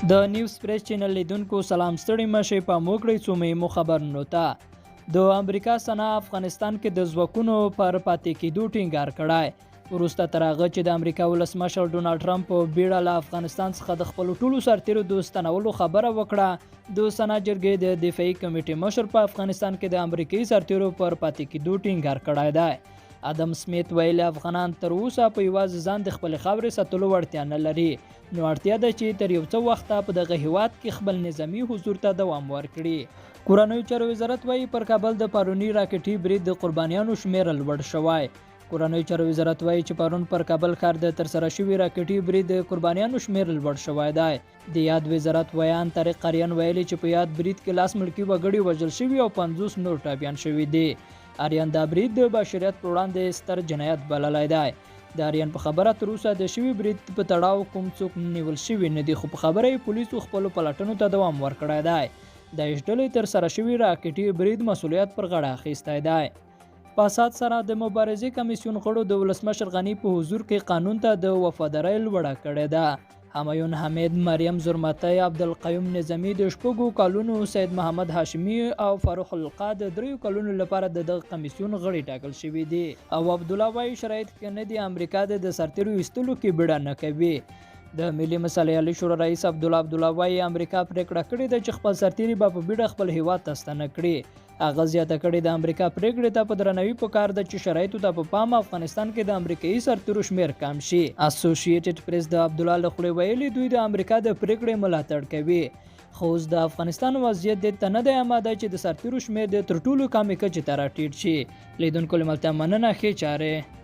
د نیوز پریس چینل لیدونکو سلام ستړي مشه په موکړی څو مهمو خبرونو ته د امریکا سنا افغانستان کې د ځواکونو پر پاتې کېدو ټینګار کړای وروسته تر هغه چې د امریکا ولسمشر ډونالډ ټرمپ په بیړه له افغانستان څخه د خپلو ټولو سرتیرو د ستنولو خبره وکړه د سنا جرګې د دفاعي کمیټې مشر په افغانستان کې د امریکایي سرتیرو پر پاتې کېدو ټینګار کړی دی ادم سمیت ویلي افغانان تر اوسه په یوازې ځان د خپل خاورې ساتلو وړتیا نه لري نو اړتیا ده چې تر یو څه وخته په دغه هیواد کې خپل نظامی حضور ته دوام ورکړي کورنیو چارو وزارت وایي پر کابل د پرونی راکټي برید د قربانیانو شمیر لوړ شوی کورنیو چارو وزارت وایي چې پرون پر کابل ښار د ترسره شوي راکټي برید د قربانیانو شمیر لوړ شوی دی د یاد وزارت ویان طارق قریان ویلي چې په یاد برید کې لاس ملکي وګړي وژل شوي او 50 نور ټپیان شوي دي آریان دا برید د بشریت پر وړاندې ستر جنایت بللی دی د آریان په خبره تر اوسه د شوي برید په تړاو کوم څوک نیول شوي نه دي خو په خبره یې پولیسو خپلو پلټنو ته دوام ورکړی دی د ډلې ترسره شوي راکټي برید مسؤلیت پر غاړه اخیستی دی په اساس سره د مبارزې کمیسیون غړو د ولسمشر غني په حضور کې قانون ته د وفادارۍ لوړه کړې ده همایون حمید مریم زرمتی عبدالقیوم نظامی د شپږو کلونو سید محمد هاشمی او فاروق القا د 3 کلونو لپاره د دغه کمیسیون غړي ټاکل شوي دي او عبدالله وایي شرایط کې نه دي امریکا د سرتیرو ایستلو کې بیړه نه کوي د ملي مصالحې عالی شورا رئیس عبدالله وایي امریکا پریکړه کړې ده چې خپل سرتیري به په بیړه خپل هیواد ته ستنه کړي هغه زیاته کړې د امریکا پریکړې ته په درناوي پکار ده چې شرایطو ته په پام افغانستان کې د امریکایي سرتیرو شمیر کم شي اسوسییټډ پریس د عبدالله له خولې ویلي دوی د امریکا د پریکړې ملاتړ کوي خو اوس د افغانستان وضعیت دې ته نه دی آماده چې د سرتیرو شمیر د تر ټولو کمې کچې ته راټیټ شي لیدونکو له ملته مننه ښې چارې